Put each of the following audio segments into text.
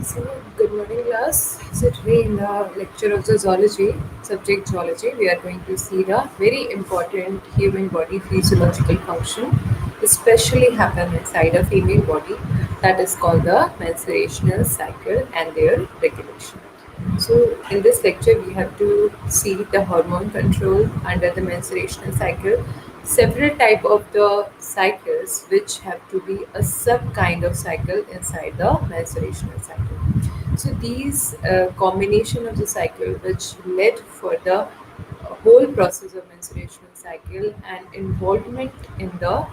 So, good morning, class. So, today in the lecture of the zoology, subject zoology, we are going to see the very important human body physiological function, especially happen inside a female body, that is called the menstruational cycle and their regulation. So, in this lecture, we have to see the hormone control under the menstruational cycle, several type of the cycles which have to be a sub kind of cycle inside the menstruational cycle. So, these combination of the cycle which led for the whole process of menstruational cycle and involvement in the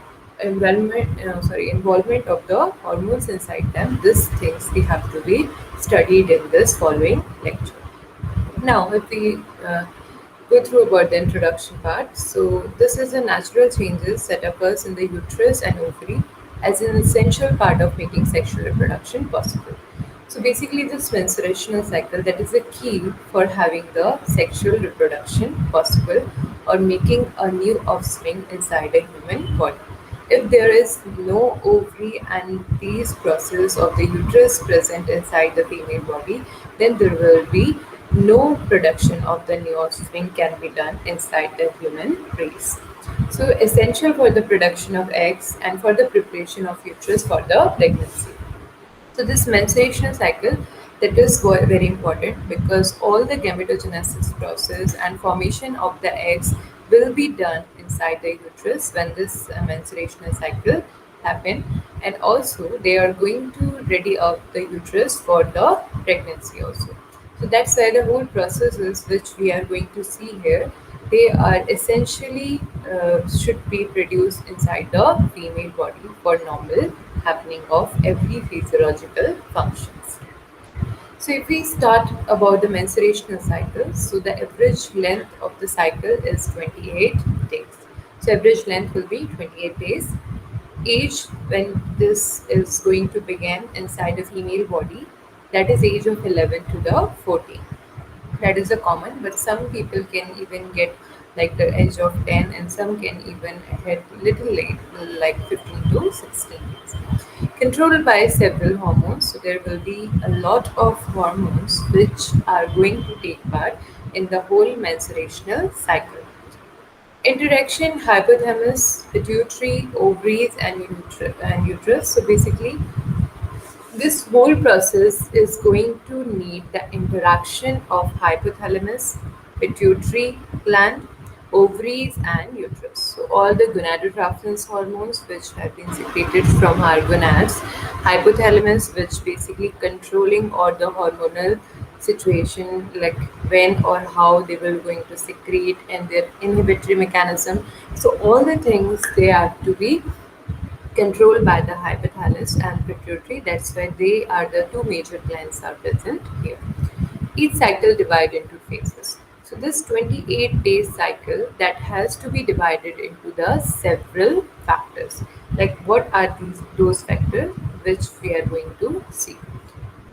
involvement of the hormones inside them. These things we have to be studied in this following lecture. Now, if we go through about the introduction part, so this is a natural changes that occurs in the uterus and ovary as an essential part of making sexual reproduction possible. So basically, this menstruational cycle that is the key for having the sexual reproduction possible or making a new offspring inside a human body. If there is no ovary and these process of the uterus present inside the female body, then there will be no production of the new offspring can be done inside the human race. So essential for the production of eggs and for the preparation of uterus for the pregnancy. So this menstruation cycle that is very important because all the gametogenesis process and formation of the eggs will be done inside the uterus when this menstruational cycle happen, and also they are going to ready up the uterus for the pregnancy also. So that's why the whole processes which we are going to see here, they are essentially should be produced inside the female body for normal happening of every physiological functions. So if we start about the menstruational cycle, so the average length of the cycle is 28 days. So average length will be 28 days. Age when this is going to begin inside a female body, that is age of 11 to the 14. That is a common, but some people can even get like the age of 10, and some can even head little late, like 15 to 16 years. Controlled by several hormones, so there will be a lot of hormones which are going to take part in the whole menstruational cycle. Interaction: hypothalamus, pituitary, ovaries, and uterus. So basically, this whole process is going to need the interaction of hypothalamus, pituitary gland, ovaries, and uterus. So, all the gonadotropins hormones which have been secreted from our gonads, hypothalamus, which basically controlling all the hormonal situation, like when or how they will going to secrete and their inhibitory mechanism. So, all the things they have to be controlled by the hypothalamus and pituitary. That's why they are the two major glands are present here. Each cycle divided into phases. So this 28 days cycle that has to be divided into the several factors. Like what are those factors which we are going to see.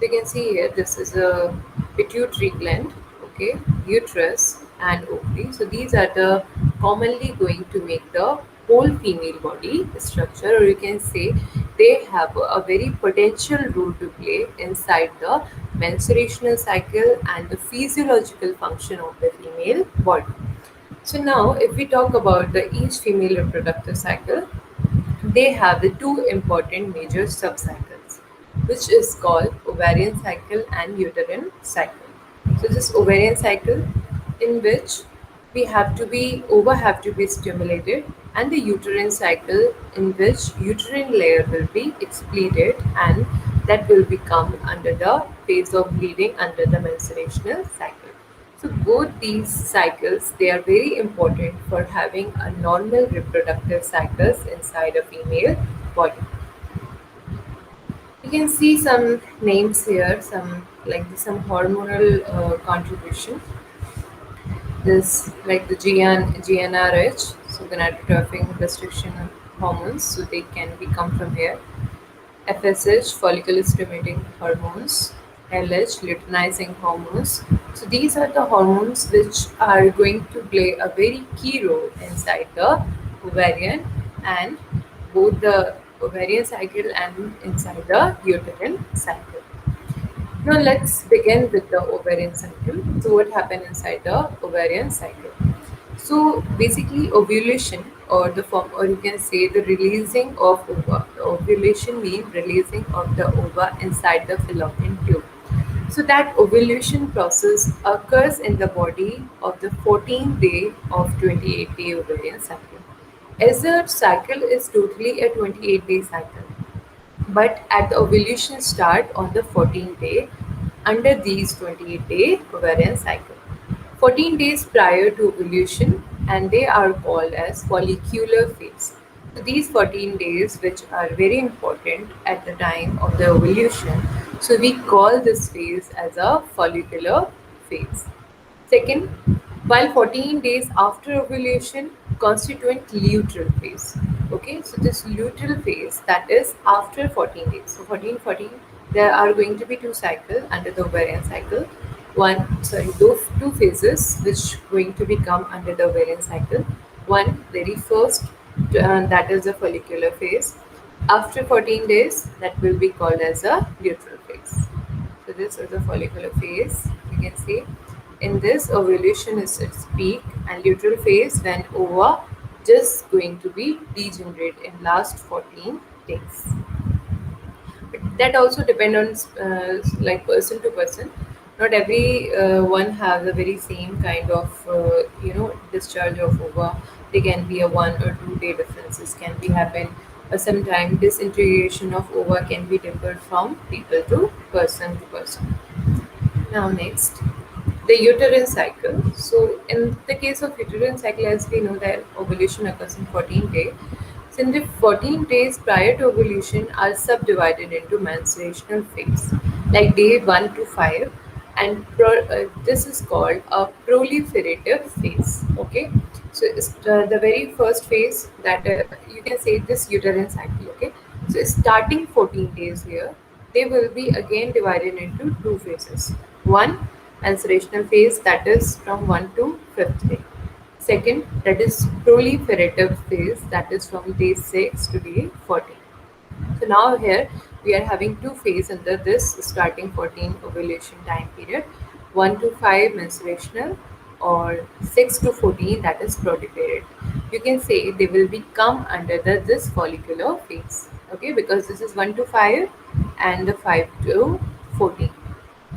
You can see here this is a pituitary gland, okay, uterus and ovary. So these are the commonly going to make the whole female body structure, or you can say they have a very potential role to play inside the menstruational cycle and the physiological function of the female body. So now if we talk about the each female reproductive cycle, they have the two important major subcycles, which is called ovarian cycle and uterine cycle. So this ovarian cycle, in which we have to be ova have to be stimulated, and the uterine cycle in which uterine layer will be expleted, and that will become under the phase of bleeding under the menstruational cycle. So both these cycles, they are very important for having a normal reproductive cycles inside a female body. You can see some names here, some like some hormonal contribution. This like the GnRH, so gonadotropin restriction hormones, so they can be come from here. FSH, follicular stimulating hormones, LH, luteinizing hormones. So these are the hormones which are going to play a very key role inside the ovarian and both the ovarian cycle and inside the uterine cycle. Now let's begin with the ovarian cycle. So what happens inside the ovarian cycle? So basically ovulation or the form or you can say the releasing of ova. Ovulation means releasing of the ova inside the fallopian tube. So that ovulation process occurs in the body of the 14th day of 28-day ovarian cycle. As a cycle is totally a 28-day cycle, but at the ovulation start on the 14th day under these 28-day ovarian cycle. 14 days prior to ovulation and they are called as follicular phase. So these 14 days which are very important at the time of the ovulation. So we call this phase as a follicular phase. Second, while 14 days after ovulation constituent luteal phase. Okay, so this luteal phase that is after 14 days. So 14, 14, there are going to be two cycles under the ovarian cycle. Those two phases which going to become under the ovarian cycle. One, very first, that is the follicular phase. After 14 days, that will be called as a luteal phase. So this is the follicular phase. You can see in this ovulation is its peak and luteal phase when ova just going to be degenerate in last 14 days. But that also depend on like person to person. Not every one have the very same kind of discharge of ova. There can be a 1 or 2 day differences can be happen. Sometimes disintegration of ova can be different from people to person to person. Now next, the uterine cycle. So in the case of uterine cycle, as we know that ovulation occurs in 14 days. So in the 14 days prior to ovulation are subdivided into menstruational phase, like day 1 to 5, and this is called a proliferative phase. Okay, so it's the very first phase that you can say this uterine cycle. Okay, so starting 14 days here, they will be again divided into two phases. One, menstruational phase that is from 1 to 5th day. Second, that is proliferative phase that is from day 6 to day 14. So now here we are having two phases under this starting 14 ovulation time period. 1 to 5 menstruational or 6 to 14 that is proliferative. You can say they will become under this follicular phase. Okay, because this is 1 to 5 and the 5 to 14.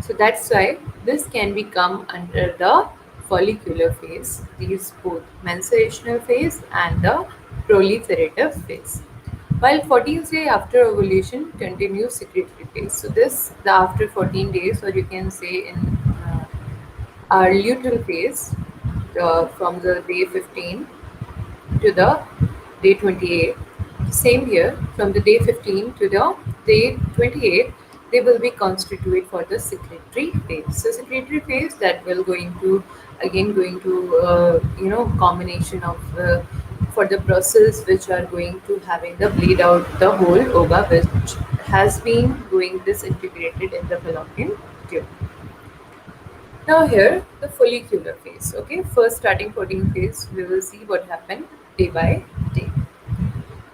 So that's why this can become under the follicular phase, these both menstruational phase and the proliferative phase. While 14th day after ovulation continues secretory phase. So this the after 14 days, or you can say in our luteal phase, from the day 15 to the day 28. Same here, from the day 15 to the day 28, they will be constituted for the secretory phase. So secretory phase that will going to again going to combination of for the process which are going to having the bleed out the whole ova which has been going disintegrated in the fallopian tube. Now here the follicular phase. Okay, first starting 14 phase, we will see what happened day by day.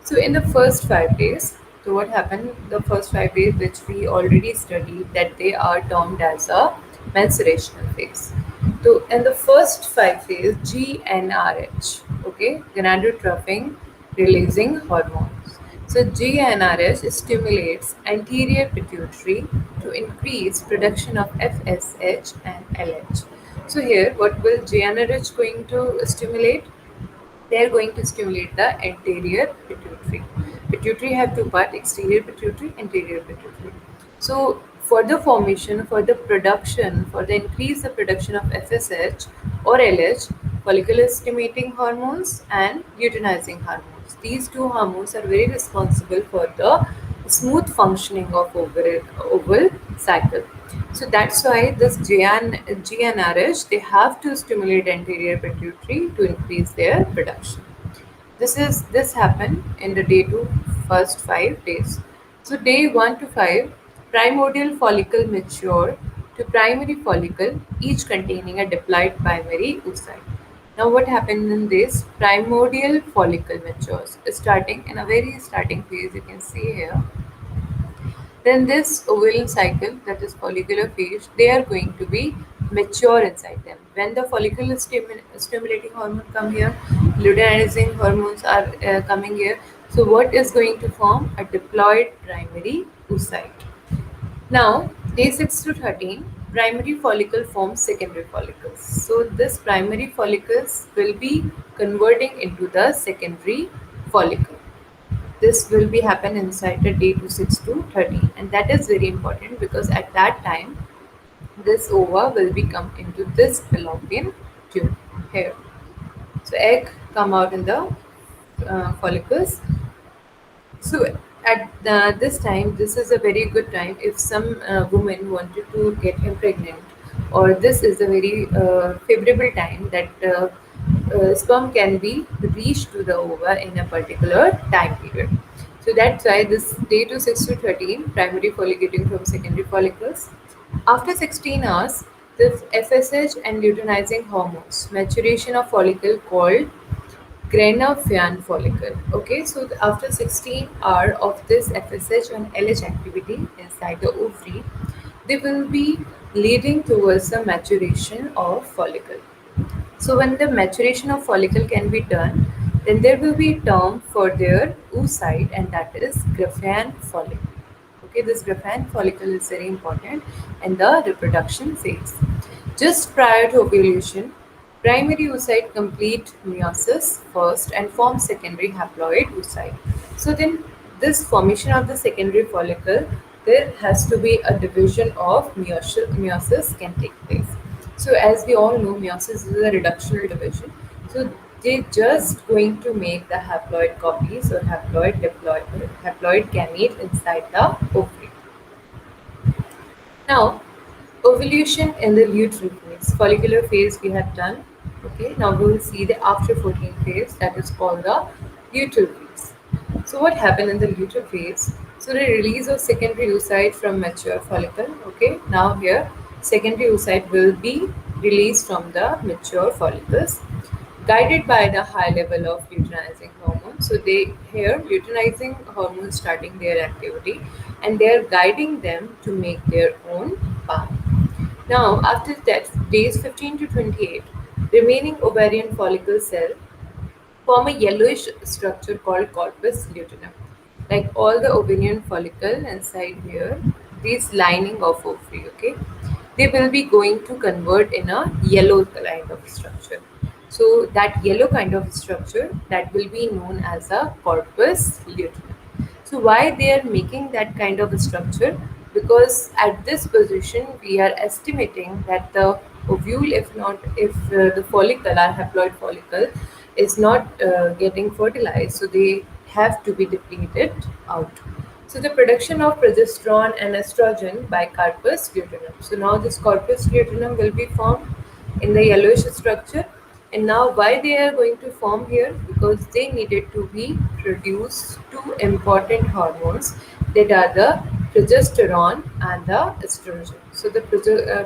So in the first 5 days, so what happened? The first 5 days, which we already studied, that they are termed as a menstruational phase. So in the first 5 days, GnRH, okay, gonadotropin releasing hormones. So GnRH stimulates anterior pituitary to increase production of FSH and LH. So here, what will GnRH going to stimulate? They are going to stimulate the anterior pituitary. Pituitary have two parts: exterior pituitary, anterior pituitary. So for the formation, for the production, for the increase the production of FSH or LH, follicular stimulating hormones and luteinizing hormones. These two hormones are very responsible for the smooth functioning of oval cycle. So that's why this GnRH they have to stimulate anterior pituitary to increase their production. This happened in the day to first 5 days. So day 1 to 5, primordial follicle mature to primary follicle, each containing a diploid primary oocyte. Now, what happens in this? Primordial follicle matures, starting in a very starting phase. You can see here. Then this ovarian cycle, that is follicular phase, they are going to be mature inside them. When the follicle stimulating hormone come here, luteinizing hormones are coming here. So what is going to form? A diploid primary oocyte. Now, day 6 to 13, primary follicle forms secondary follicles. So this primary follicles will be converting into the secondary follicle. This will be happen inside the day to 6 to 13, and that is very important because at that time this ova will become into this fallopian tube here. So egg come out in the follicles. So at this time, this is a very good time if some woman wanted to get him pregnant, or this is a very favorable time that sperm can be reached to the ova in a particular time period. So that's why this day to 6 to 13, primary follicle from secondary follicles. After 16 hours, the FSH and luteinizing hormones, maturation of follicle called Grenavyan follicle. Okay, so after 16 hours of this FSH and LH activity inside the ovary, they will be leading towards the maturation of follicle. So when the maturation of follicle can be done, then there will be a term for their oocyte, and that is Graffian follicle. Okay, this Graffian follicle is very important in the reproduction phase. Just prior to ovulation, primary oocyte complete meiosis first and form secondary haploid oocyte. So then this formation of the secondary follicle, there has to be a division of meiosis can take place. So as we all know, meiosis is a reductional division. So they just going to make the haploid copies or haploid gamete inside the ovary. Now, ovulation in the luteal phase, follicular phase we have done. Okay, now we will see the after 14 phase, that is called the luteal phase. So what happened in the luteal phase? So the release of secondary oocyte from mature follicle. Okay, now here secondary oocyte will be released from the mature follicles, guided by the high level of luteinizing hormone. So they here luteinizing hormones starting their activity, and they are guiding them to make their own path. Now, after that, days 15 to 28, remaining ovarian follicle cell form a yellowish structure called corpus luteum. Like all the ovarian follicle inside here, this lining of ovary, okay, they will be going to convert in a yellow kind of structure. So that yellow kind of structure, that will be known as a corpus luteum. So why they are making that kind of a structure? Because at this position we are estimating that the ovule, if the follicle, our haploid follicle, is not getting fertilized, so they have to be depleted out. So the production of progesterone and estrogen by corpus luteum. So now this corpus luteum will be formed in the yellowish structure. And now why they are going to form here? Because they needed to be produce two important hormones, that are the progesterone and the estrogen. So the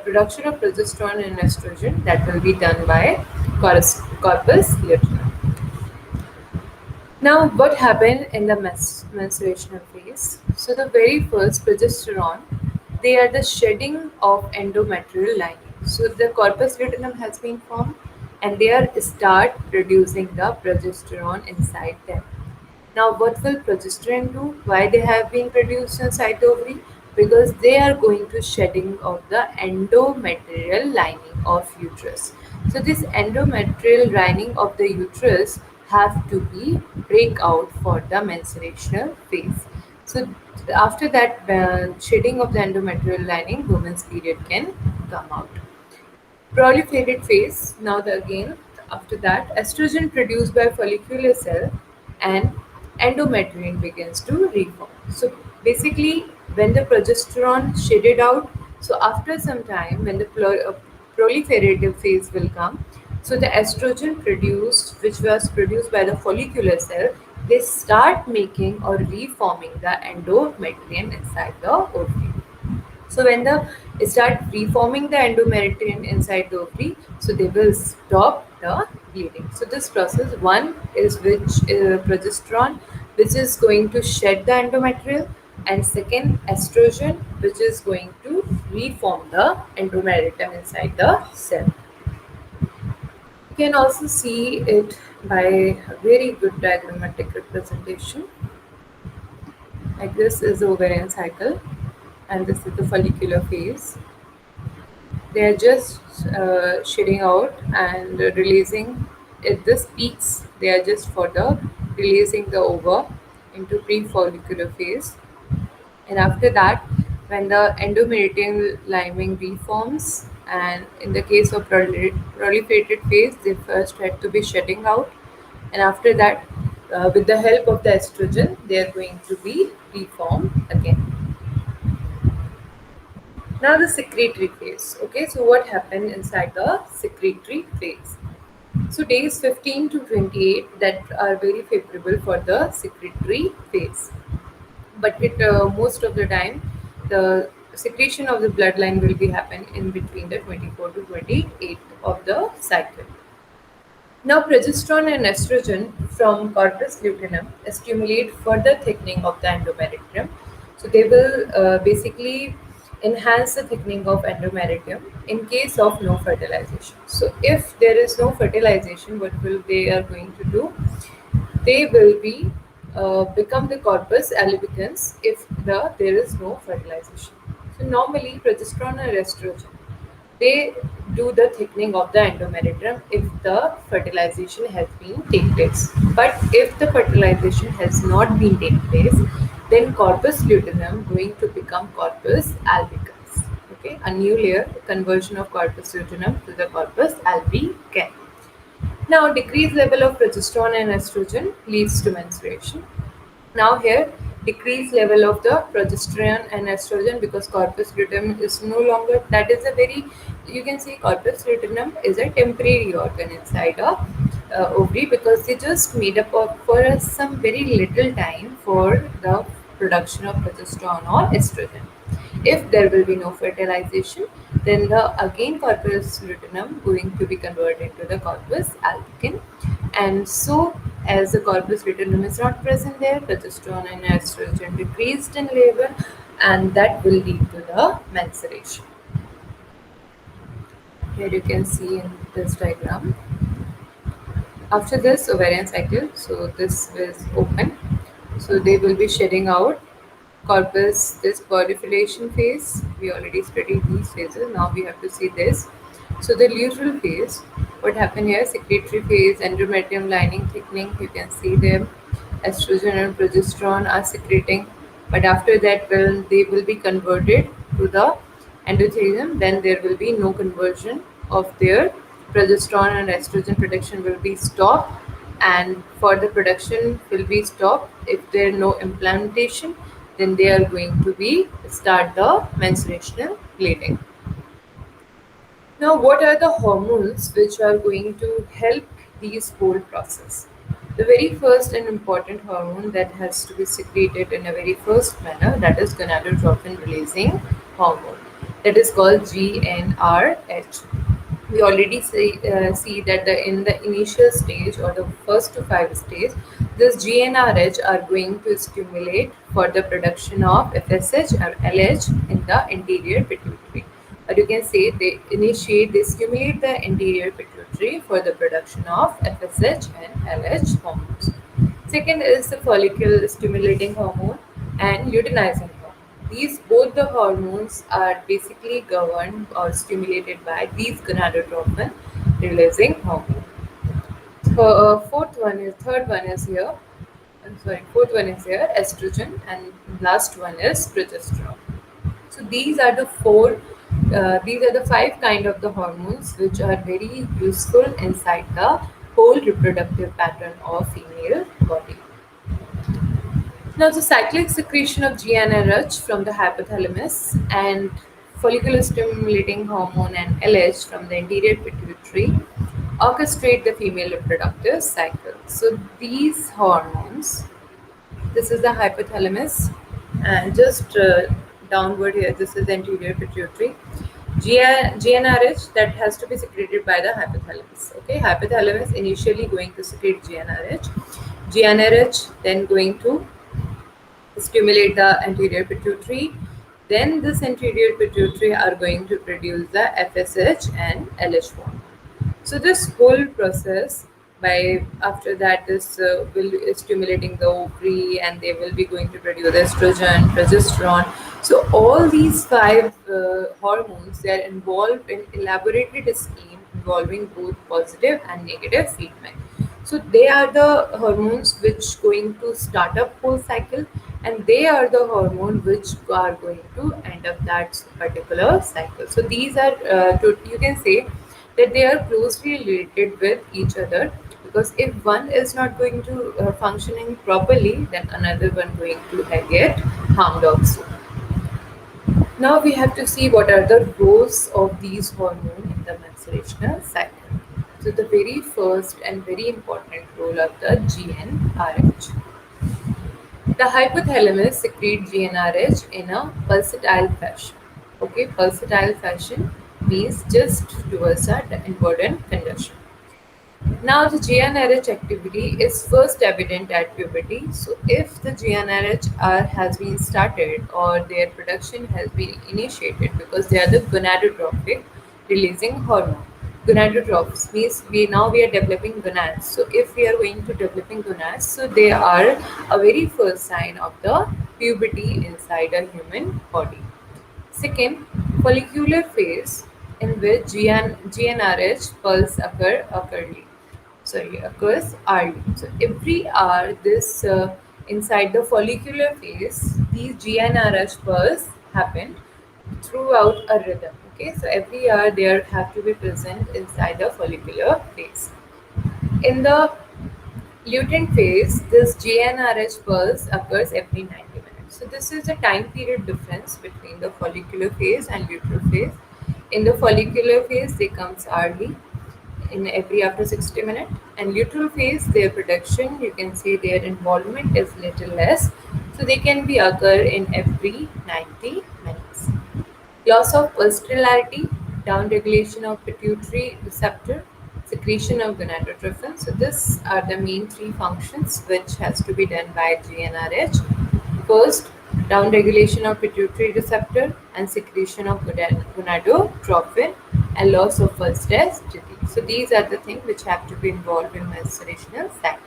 production of progesterone and estrogen, that will be done by corpus luteum. Now, what happened in the menstruational phase? So, the very first progesterone, they are the shedding of endometrial lining. So, the corpus luteum has been formed, and they are start producing the progesterone inside them. Now, what will progesterone do? Why they have been produced inside the ovary? Because they are going to shedding of the endometrial lining of uterus. So this endometrial lining of the uterus have to be break out for the menstruational phase. So after that shedding of the endometrial lining, woman's period can come out. Proliferated phase. Now the again after that, estrogen produced by follicular cell and endometrium begins to reform. So basically, when the progesterone shedded out, so after some time, when the proliferative phase will come, so the estrogen produced, which was produced by the follicular cell, they start making or reforming the endometrium inside the ovary. So when the start reforming the endometrium inside the ovary, so they will stop the bleeding. So this process, one is which progesterone, which is going to shed the endometrium, and second estrogen, which is going to reform the endometrium inside the cell. You can also see it by a very good diagrammatic representation. Like this is the ovarian cycle, and this is the follicular phase. They are just shedding out and releasing. At this peaks, they are just for the releasing the ova into pre-follicular phase, and after that, when the endometrium lining reforms, and in the case of proliferated phase, they first had to be shedding out, and after that, with the help of the estrogen, they are going to be reformed again. Now the secretory phase. Okay, so what happened inside the secretory phase? So days 15 to 28 that are very favorable for the secretory phase, but it most of the time the secretion of the bloodline will be happen in between the 24 to 28 of the cycle. Now, progesterone and estrogen from corpus luteum stimulate further thickening of the endometrium. So, they will basically enhance the thickening of endometrium in case of no fertilization. So, if there is no fertilization, what will they are going to do? They will be become the corpus albicans if there is no fertilization. So, normally progesterone or estrogen, they do the thickening of the endometrium if the fertilization has been take place. But if the fertilization has not been take place, then corpus luteum going to become corpus albicans. Okay, a new layer conversion of corpus luteum to the corpus albicans. Now, decreased level of progesterone and estrogen leads to menstruation. Now here, decreased level of the progesterone and estrogen because corpus luteum is no longer, that is a very, you can say corpus luteum is a temporary organ inside a ovary because they just made up of for some very little time for the production of progesterone or estrogen. If there will be no fertilization, then the again corpus luteum going to be converted to the corpus albicans, and so as the corpus luteum is not present there, progesterone and estrogen decreased in level, and that will lead to the menstruation. Here you can see in this diagram. After this ovarian cycle, so this is open, so they will be shedding out corpus, this proliferation phase. We already studied these phases, now we have to see this. So the luteal phase, what happened here? Secretory phase, endometrium lining thickening, you can see them. Estrogen and progesterone are secreting, but after that, when they will be converted to the endothelium, then there will be no conversion of their progesterone and estrogen production will be stopped, and further production will be stopped. If there is no implantation, then they are going to be start the menstruational bleeding. Now, what are the hormones which are going to help these whole process? The very first and important hormone that has to be secreted in a very first manner, that is gonadotropin releasing hormone, that is called GnRH. We already see that in the initial stage or the first to five stage, this GnRH are going to stimulate for the production of FSH or LH in the anterior pituitary. Or you can say they stimulate the anterior pituitary for the production of FSH and LH hormones. Second is the follicle stimulating hormone and luteinizing hormone. These both the hormones are basically governed or stimulated by these gonadotropin releasing hormone. So, third one is here. I'm sorry, fourth one is here estrogen, and last one is progesterone. So these are the four. These are the five kind of the hormones which are very useful inside the whole reproductive pattern of female body. Now, the cyclic secretion of GnRH from the hypothalamus and follicular stimulating hormone and LH from the anterior pituitary orchestrate the female reproductive cycle. So, these hormones, this is the hypothalamus, and just downward here, this is the anterior pituitary. GnRH that has to be secreted by the hypothalamus. Okay, hypothalamus initially going to secrete GnRH. GnRH then going to stimulate the anterior pituitary. Then this anterior pituitary are going to produce the FSH and LH1. So this whole process, by after that, this will is stimulating the ovary, and they will be going to produce estrogen, progesterone. So all these five hormones, they are involved in elaborated scheme involving both positive and negative feedback. So they are the hormones which going to start up whole cycle, and they are the hormone which are going to end up that particular cycle. So these are you can say that they are closely related with each other, because if one is not going to functioning properly, then another one going to get harmed also. Now we have to see what are the roles of these hormones in the menstruational cycle. So the very first and very important role of the GnRH. The hypothalamus secretes GnRH in a pulsatile fashion. Okay, pulsatile fashion means just towards the inverted condition. Now, the GnRH activity is first evident at puberty. So, if the GnRH has been started or their production has been initiated, because they are the gonadotrophic releasing hormone. Gonadotrophs means we are developing gonads. So, if we are going to developing gonads, so they are a very first sign of the puberty inside a human body. Second, follicular phase, in which GnRH pulse occurs early. So every hour, this inside the follicular phase, these GnRH pulse happen throughout a rhythm. Okay, so every hour they have to be present inside the follicular phase. In the lutein phase, this GnRH pulse occurs every 90 minutes. So this is the time period difference between the follicular phase and luteal phase. In the follicular phase, they comes early in every after 60 minutes, and luteal phase, their production, you can say their involvement is little less. So they can be occur in every 90 minutes. Loss of pulsatility, downregulation of pituitary receptor, secretion of gonadotrophin. So these are the main three functions which has to be done by GnRH. First, downregulation of pituitary receptor and secretion of gonadotrophin and loss of pulsatility. So these are the things which have to be involved in menstruational cycle.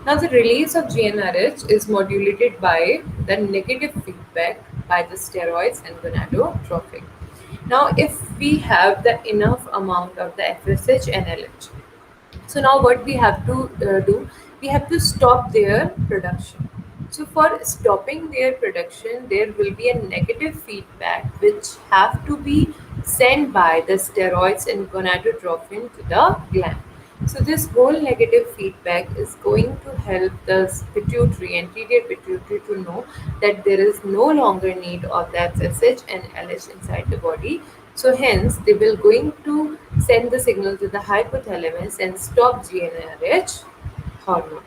Now, the release of GnRH is modulated by the negative feedback by the steroids and gonadotrophic. Now, if we have the enough amount of the FSH and LH, so now what we have to do, we have to stop their production. So for stopping their production, there will be a negative feedback which have to be sent by the steroids and gonadotrophin to the gland. So this whole negative feedback is going to help the pituitary, anterior pituitary, to know that there is no longer need of the FSH and LH inside the body. So hence they will going to send the signal to the hypothalamus and stop GnRH hormone.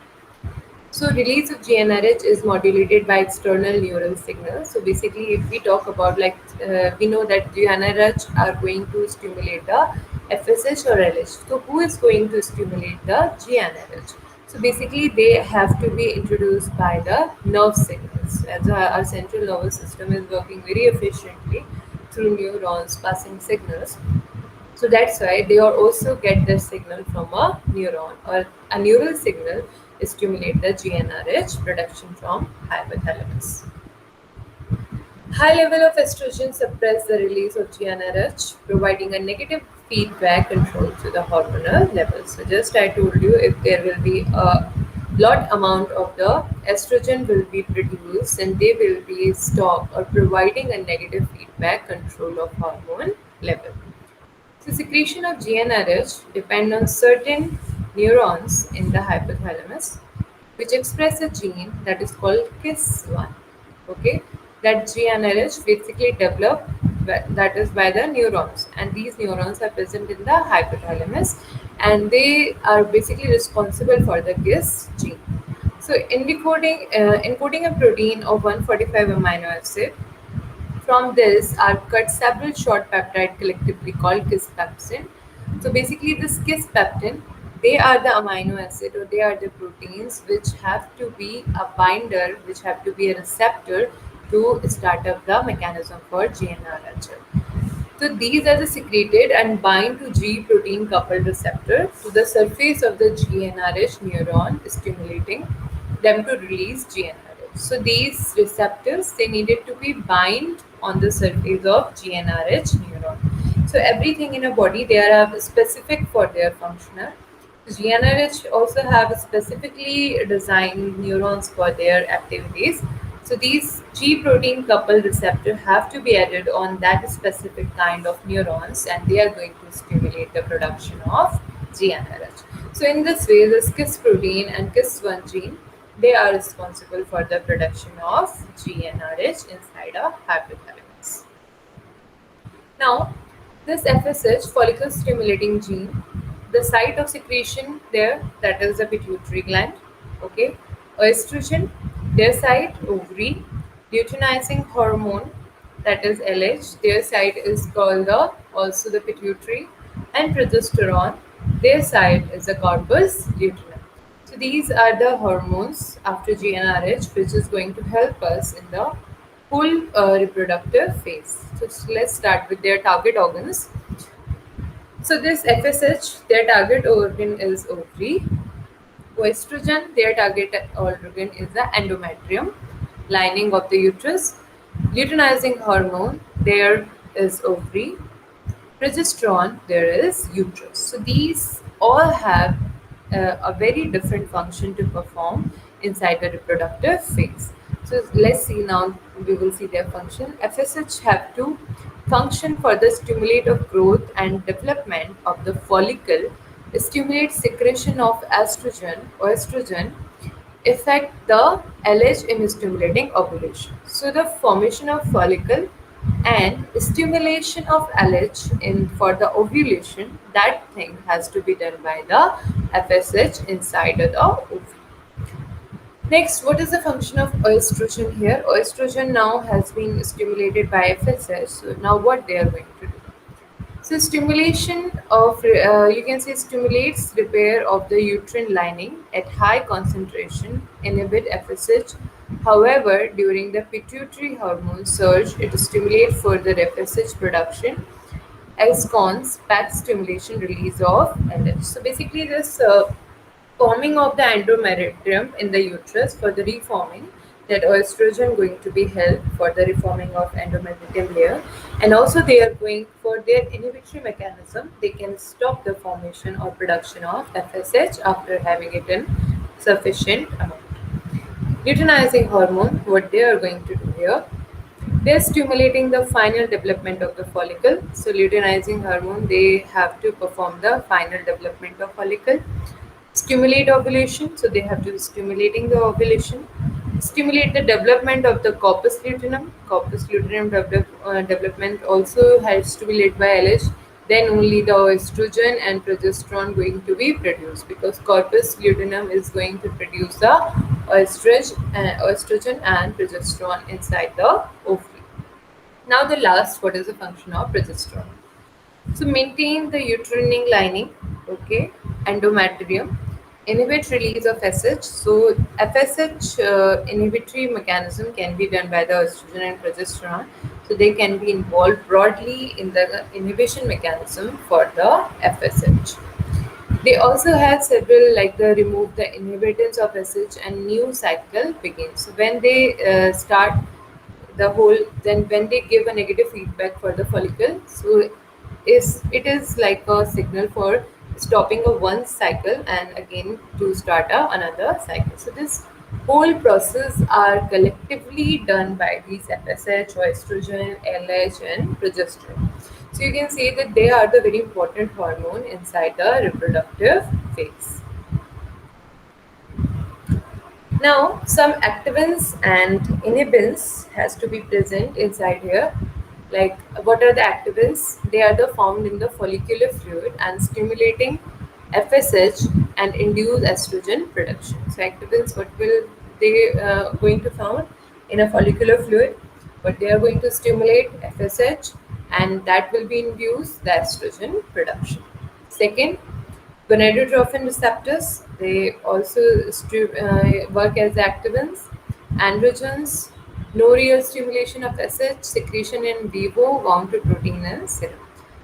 So release of GnRH is modulated by external neural signals. So basically, if we talk about we know that GnRH are going to stimulate the FSH or LH. So who is going to stimulate the GnRH? So basically, they have to be introduced by the nerve signals. As our central nervous system is working very efficiently through neurons passing signals. So that's why they are also get their signal from a neuron, or a neural signal stimulate the GnRH production from hypothalamus. High level of estrogen suppress the release of GnRH, providing a negative feedback control to the hormonal levels. So just I told you, if there will be a lot amount of the estrogen will be produced, and they will be stopped or providing a negative feedback control of hormone level. So secretion of GnRH depend on certain neurons in the hypothalamus, which express a gene that is called KIS1. Okay, that GnRH basically developed that is by the neurons, and these neurons are present in the hypothalamus, and they are basically responsible for the KIS gene. So encoding a protein of 145 amino acid. From this are cut several short peptides collectively called kispeptin. So basically, this kispeptin, they are the amino acid or they are the proteins which have to be a binder, which have to be a receptor to start up the mechanism for GnRH. So these are the secreted and bind to G protein coupled receptor to the surface of the GnRH neuron, stimulating them to release GnRH. So these receptors, they needed to be bind on the surface of GnRH neuron. So everything in a body, they are specific for their functional. GnRH also have specifically designed neurons for their activities. So these G protein coupled receptor have to be added on that specific kind of neurons, and they are going to stimulate the production of GnRH. So in this way, the KIS protein and KIS1 gene, they are responsible for the production of GnRH inside a hypothalamus. Now, this FSH, follicle stimulating gene, the site of secretion there, that is the pituitary gland. Okay, estrogen, their site ovary, luteinizing hormone, that is LH, their site is called the also the pituitary, and progesterone, their site is the corpus luteum. So these are the hormones after GnRH, which is going to help us in the whole reproductive phase. So let's start with their target organs. So this FSH, their target organ is ovary. Estrogen, their target organ is the endometrium, lining of the uterus. Luteinizing hormone, there is ovary. Progesterone, there is uterus. So these all have a very different function to perform inside the reproductive phase. So let's see now, we will see their function. FSH have to function for the stimulate of growth and development of the follicle, stimulate secretion of estrogen or estrogen, affect the LH in stimulating ovulation. So the formation of follicle and stimulation of LH in for the ovulation, that thing has to be done by the FSH inside the ovary. Next, what is the function of estrogen here? Estrogen now has been stimulated by FSH. So now what they are going to do? So stimulation of you can say stimulates repair of the uterine lining at high concentration, inhibit FSH. However, during the pituitary hormone surge, it stimulates further FSH production as cons PAC stimulation release of LH. So basically, this forming of the endometrium in the uterus for the reforming, that estrogen going to be help for the reforming of endometrium layer, and also they are going for their inhibitory mechanism, they can stop the formation or production of FSH after having it in sufficient amount. Luteinizing hormone, what they are going to do here, they're stimulating the final development of the follicle. So luteinizing hormone, they have to perform the final development of follicle. Stimulate ovulation, so they have to be stimulating the ovulation. Stimulate the development of the corpus luteum. Corpus luteum development also has to be led by LH. Then only the estrogen and progesterone going to be produced, because corpus luteum is going to produce the estrogen and progesterone inside the ovary. Now the last, what is the function of progesterone? So maintain the uterine lining, okay, endometrium, inhibit release of FSH. So FSH inhibitory mechanism can be done by the estrogen and progesterone. So they can be involved broadly in the inhibition mechanism for the FSH. They also have several, like the remove the inhibitors of SH and new cycle begins. So when they start the whole, then when they give a negative feedback for the follicle, so it is like a signal for stopping of one cycle and again to start another cycle. So this whole process are collectively done by these FSH or estrogen, LH, and progesterone. So you can say that they are the very important hormone inside the reproductive phase. Now, some activins and inhibins has to be present inside here. Like, what are the activins? They are the found in the follicular fluid and stimulating FSH and induce estrogen production. So, activins, what will they going to found in a follicular fluid? but they are going to stimulate FSH, and that will be induce the estrogen production. Second, gonadotrophin receptors, they also work as activins. Androgens, no real stimulation of SH, secretion in vivo, wound to protein and serum.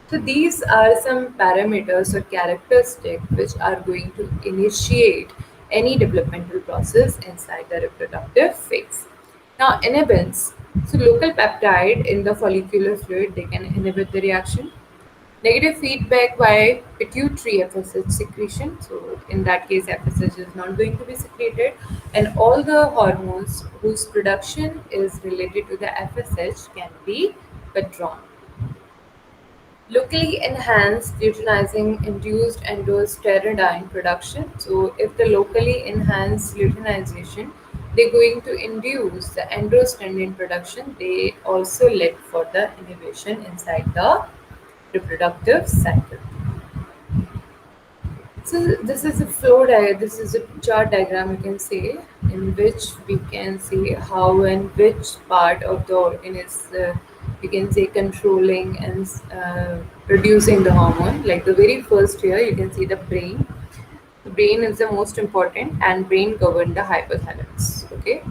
So these are some parameters or characteristics which are going to initiate any developmental process inside the reproductive phase. Now, inhibins. So local peptide in the follicular fluid, they can inhibit the reaction. Negative feedback by pituitary FSH secretion. So in that case, FSH is not going to be secreted, and all the hormones whose production is related to the FSH can be withdrawn. Locally enhanced luteinizing induced endosteroidine production. So if the locally enhanced luteinization, they're going to induce the androstenedione production. They also lead for the inhibition inside the reproductive cycle. So this is a this is a chart diagram, you can say, in which we can see how and which part of the organ is, you can say, controlling and producing the hormone. Like the very first here, you can see the brain. The brain is the most important, and brain govern the hypothalamus. Okay,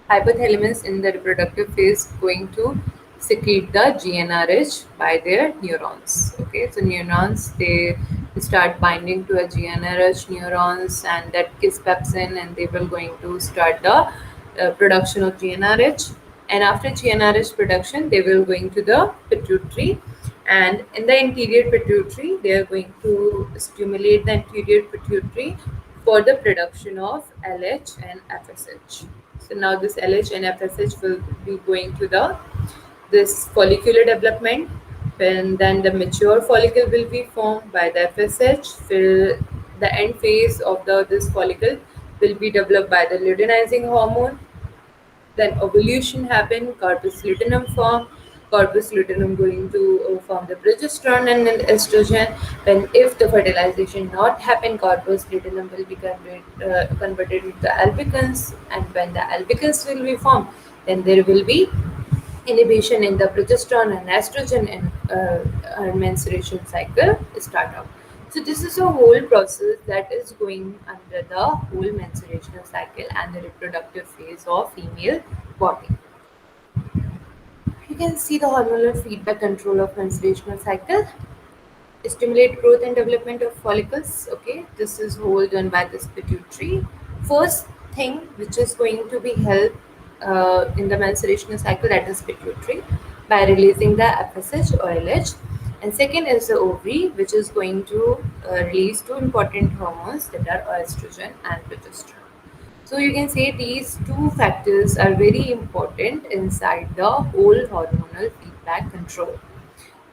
hypothalamus in the reproductive phase going to secrete the GnRH by their neurons. Okay, so neurons, they start binding to a GnRH neurons, and that gives pepsin, and they will going to start the production of GnRH. And after GnRH production, they will going to the pituitary, and in the anterior pituitary, they are going to stimulate the anterior pituitary for the production of LH and FSH. So now this LH and FSH will be going to the this follicular development, and then the mature follicle will be formed by the FSH. Till the end phase of the this follicle will be developed by the luteinizing hormone. Then ovulation happen, corpus luteum form. Corpus luteum going to form the progesterone and then estrogen. When if the fertilization not happen, corpus luteum will be converted into albicans, and when the albicans will be formed, then there will be inhibition in the progesterone and estrogen, and menstruation cycle start out. So this is a whole process that is going under the whole menstruational cycle and the reproductive phase of female body. You can see the hormonal feedback control of menstruational cycle. Stimulate growth and development of follicles. Okay, this is whole done by this pituitary. First thing which is going to be help in the menstruational cycle, that is pituitary, by releasing the FSH or LH. And second is the ovary, which is going to release two important hormones, that are estrogen and progesterone. So you can say these two factors are very important inside the whole hormonal feedback control.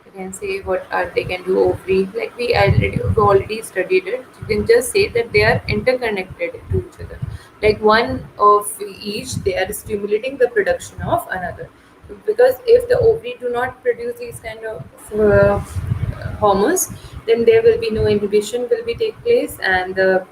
You can say what are they can do ovary, like we already studied it. You can just say that they are interconnected to each other, like one of each, they are stimulating the production of another. Because if the ovary do not produce these kind of hormones, then there will be no inhibition will be take place, and the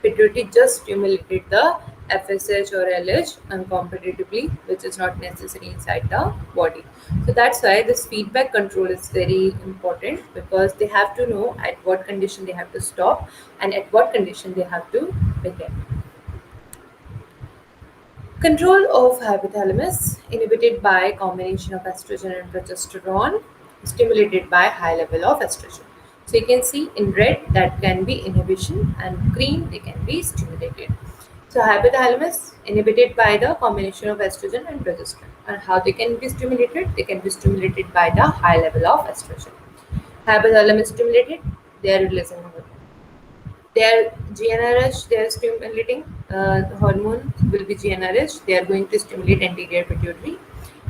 pituitary just stimulated the FSH or LH uncompetitively, which is not necessary inside the body. So that's why this feedback control is very important, because they have to know at what condition they have to stop and at what condition they have to begin. Control of hypothalamus inhibited by combination of estrogen and progesterone, stimulated by high level of estrogen. So you can see in red that can be inhibition, and green they can be stimulated. So hypothalamus inhibited by the combination of estrogen and progesterone. And how they can be stimulated? They can be stimulated by the high level of estrogen. Hypothalamus stimulated, they are releasing hormone. Their GnRH, they are stimulating hormone will be GnRH. They are going to stimulate anterior pituitary.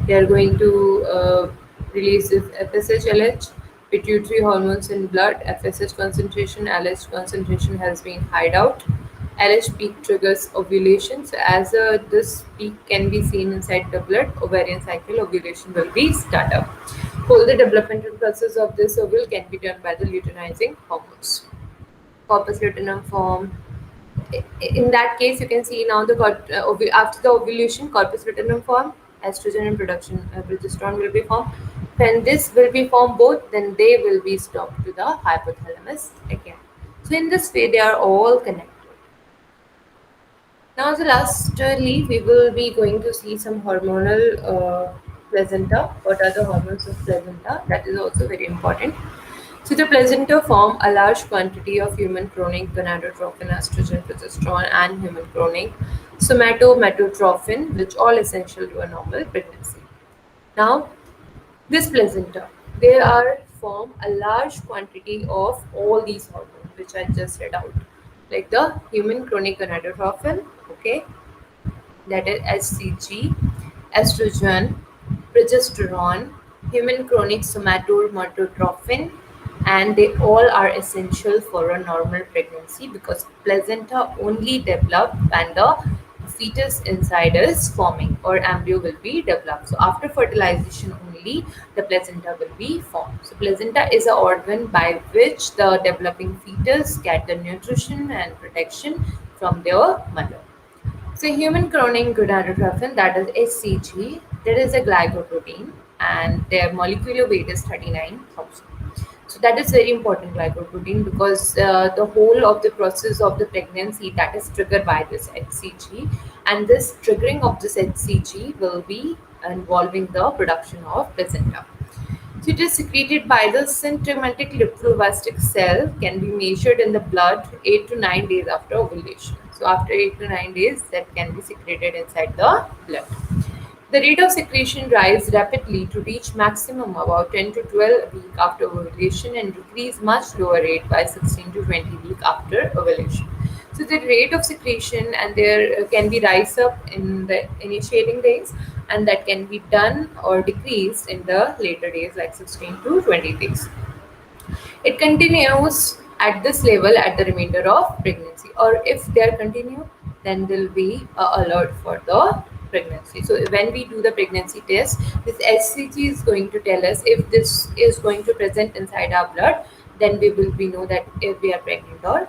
They are going to release FSH, LH, pituitary hormones in blood. FSH concentration, LH concentration has been hide out. LH peak triggers ovulation. So as this peak can be seen inside the blood, ovarian cycle, ovulation will be start up. Whole the developmental process of this ovule can be done by the luteinizing hormones. Corpus luteum form. In that case, you can see now the after the ovulation, corpus luteum form. estrogen and production progesterone will be formed. When this will be formed both, then they will be stopped to the hypothalamus again. So in this way, they are all connected. Now, the lastly, we will be going to see some hormonal placenta. What are the hormones of placenta? That is also very important. So, the placenta form a large quantity of human chronic gonadotropin, estrogen, progesterone, and human chronic somatotropin, which all essential to a normal pregnancy. Now, this placenta, they are form a large quantity of all these hormones, which I just read out, like the human chronic gonadotropin, okay, that is HCG, estrogen, progesterone, human chronic somatotropin, and they all are essential for a normal pregnancy because placenta only develop when the fetus inside is forming or embryo will be developed. So after fertilization only the placenta will be formed. So placenta is an organ by which the developing fetus get the nutrition and protection from their mother. So human chronic gonadotropin, that is HCG, that is a glycoprotein and their molecular weight is 39,000. So that is very important glycoprotein because the whole of the process of the pregnancy that is triggered by this HCG, and this triggering of this HCG will be involving the production of placenta. So it is secreted by the symptomatic lymphoblastic cell, can be measured in the blood 8 to 9 days after ovulation. So after 8 to 9 days that can be secreted inside the blood. The rate of secretion rises rapidly to reach maximum about 10 to 12 weeks after ovulation and decrease much lower rate by 16 to 20 weeks after ovulation. So the rate of secretion and there can be rise up in the initiating days and that can be done or decreased in the later days like 16 to 20 days. It continues at this level at the remainder of pregnancy, or if they continue, then there will be a alert for the pregnancy. So when we do the pregnancy test, this HCG is going to tell us if this is going to present inside our blood, then we will be know that if we are pregnant or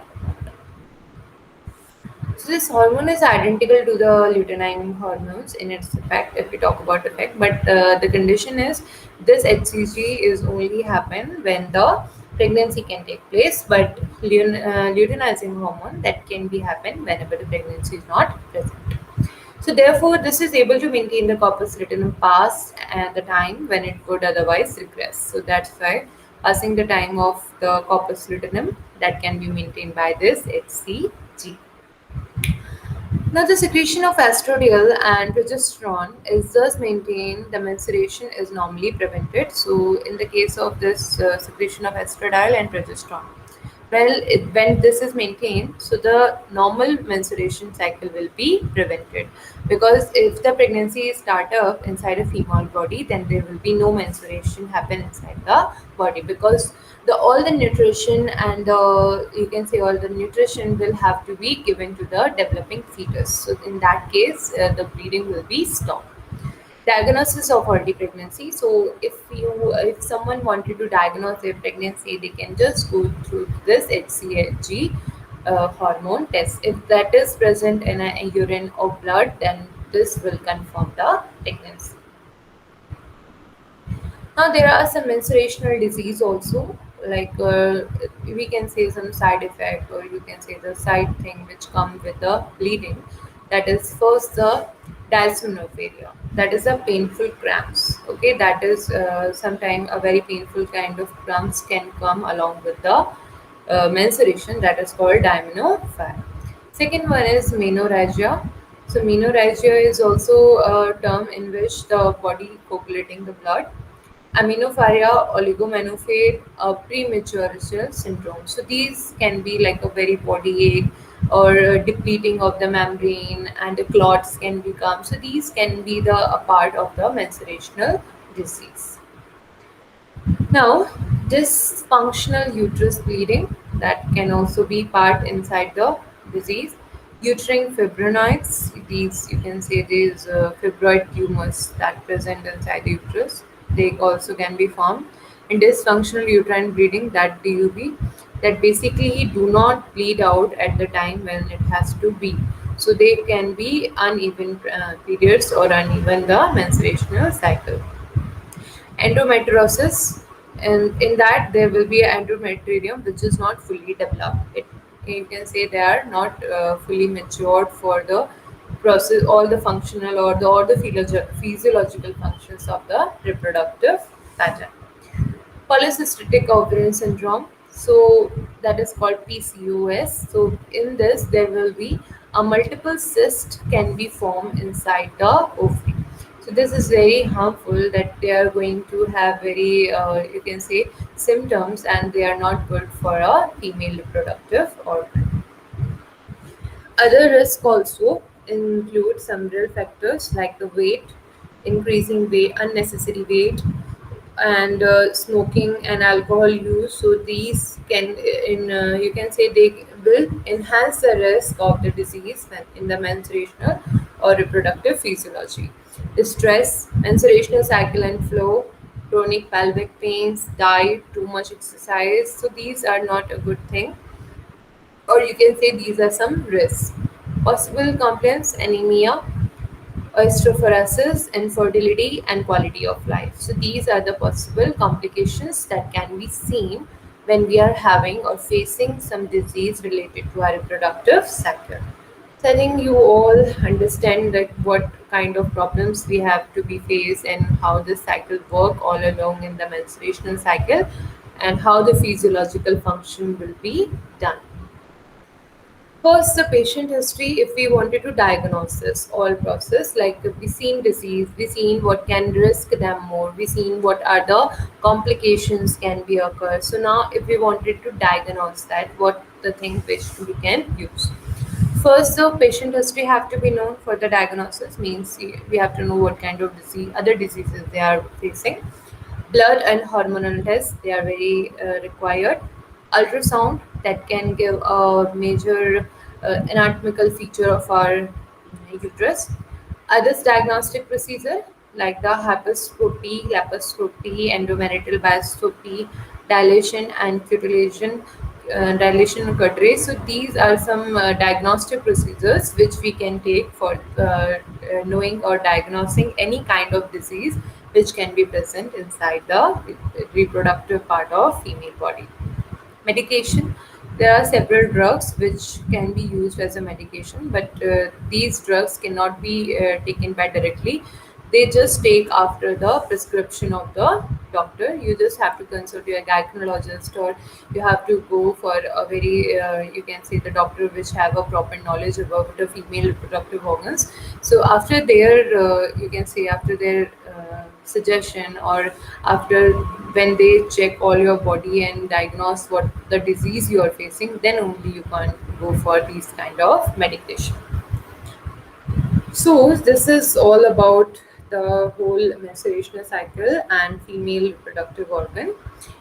so this hormone is identical to the luteinizing hormones in its effect, if we talk about effect. But the condition is this HCG is only happen when the pregnancy can take place. But luteinizing hormone that can be happen whenever the pregnancy is not present. So therefore, this is able to maintain the corpus luteum past at the time when it would otherwise regress. So that's why passing the time of the corpus luteum that can be maintained by this HCG. Now, the secretion of estradiol and progesterone is thus maintained. The menstruation is normally prevented. So, in the case of this secretion of estradiol and progesterone, when this is maintained, so the normal menstruation cycle will be prevented. Because if the pregnancy is start up inside a female body, then there will be no menstruation happen inside the body because the all the nutrition and you can say all the nutrition will have to be given to the developing fetus. So in that case, the bleeding will be stopped. Diagnosis of early pregnancy. So if someone wanted to diagnose their pregnancy, they can just go through this HCG hormone test. If that is present in a urine or blood, then this will confirm the pregnancy. Now there are some menstruational disease also, like we can say some side effect or you can say the side thing which come with the bleeding. That is first the dysmenorrhea. That is a painful cramps. Okay, that is sometime a very painful kind of cramps can come along with the menstruation. That is called dysmenorrhea. Second one is menorrhagia. So menorrhagia is also a term in which the body coagulating the blood. Aminopharia, oligomenophair, premature syndrome. So these can be like a very body ache or depleting of the membrane and the clots can become. So these can be the a part of the menstruational disease. Now, dysfunctional uterus bleeding that can also be part inside the disease. Uterine fibrinoids, these you can say these fibroid tumors that present inside the uterus. They also can be formed. And dysfunctional uterine bleeding, that DUB, that basically do not bleed out at the time when it has to be. So they can be uneven periods or uneven the menstruational cycle. Endometriosis, and in that there will be an endometrium which is not fully developed. You can say they are not fully matured for the process, all the functional or the physiological functions of the reproductive pattern. Polycystic ovarian syndrome, so that is called PCOS. So in this there will be a multiple cyst can be formed inside the ovary. So this is very harmful, that they are going to have very you can say symptoms, and they are not good for a female reproductive organ. Other risks also include several factors like the weight, increasing weight, unnecessary weight, and smoking and alcohol use. So these can, in you can say, they will enhance the risk of the disease in the menstruational or reproductive physiology. Stress, menstruational cycle and flow, chronic pelvic pains, diet, too much exercise. So these are not a good thing, or you can say these are some risks. Possible complaints: anemia, osteoporosis, infertility, and quality of life. So these are the possible complications that can be seen when we are having or facing some disease related to our reproductive cycle. So I think you all understand that what kind of problems we have to be faced, and how this cycle work all along in the menstruational cycle, and how the physiological function will be done. First, the patient history. If we wanted to diagnose this all process, like if we seen disease, we seen what can risk them more, we seen what are the complications can be occur. So now, if we wanted to diagnose that, what the thing which we can use. First, the patient history have to be known for the diagnosis. Means we have to know what kind of disease, other diseases they are facing. Blood and hormonal tests, they are very required. Ultrasound, that can give a major anatomical feature of our uterus. Others diagnostic procedure like the laparoscopy, endomerital biopsy, dilation and cutilation, dilation and Cudray. So these are some diagnostic procedures which we can take for knowing or diagnosing any kind of disease which can be present inside the reproductive part of female body. Medication, there are several drugs which can be used as a medication, but these drugs cannot be taken by directly. They just take after the prescription of the doctor. You just have to consult your gynecologist, or you have to go for a very you can say the doctor which have a proper knowledge about the female reproductive organs. So after their you can say after their suggestion, or after when they check all your body and diagnose what the disease you are facing, then only you can go for these kind of medication. So this is all about the whole menstruational cycle and female reproductive organ.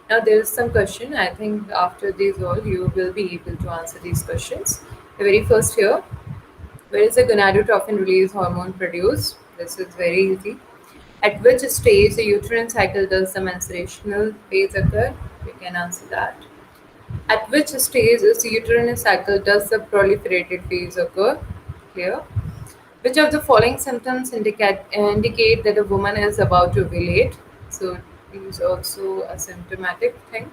Now there is some question. I think after these all you will be able to answer these questions. The very first here: where is the gonadotropin release hormone produced? This is very easy. At which stage the uterine cycle does the menstruational phase occur? We can answer that. At which stage is the uterine cycle does the proliferated phase occur? Clear. Which of the following symptoms indicate that a woman is about to ovulate? So these also a symptomatic thing.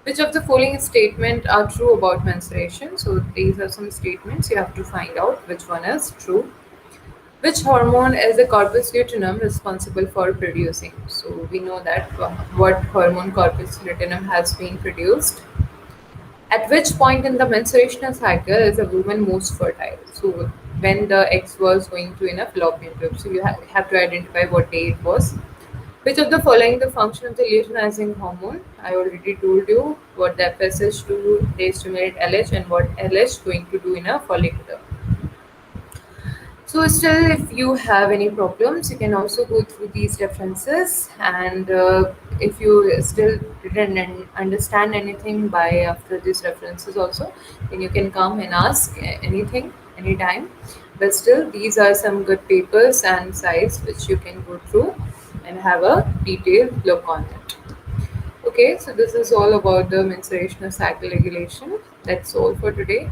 Which of the following statements are true about menstruation? So these are some statements you have to find out which one is true. Which hormone is the corpus luteum responsible for producing? So we know that what hormone corpus luteum has been produced. At which point in the menstruational cycle is a woman most fertile? So when the eggs was going to in a fallopian tube. So you have to identify what day it was. Which of the following the function of the luteinizing hormone? I already told you what the FSH do, they stimulate LH, and what LH going to do in a follicular. So still, if you have any problems, you can also go through these references, and if you still didn't understand anything by after these references also, then you can come and ask anything, anytime. But still, these are some good papers and sites which you can go through and have a detailed look on it. Okay, so this is all about the menstruational cycle regulation. That's all for today.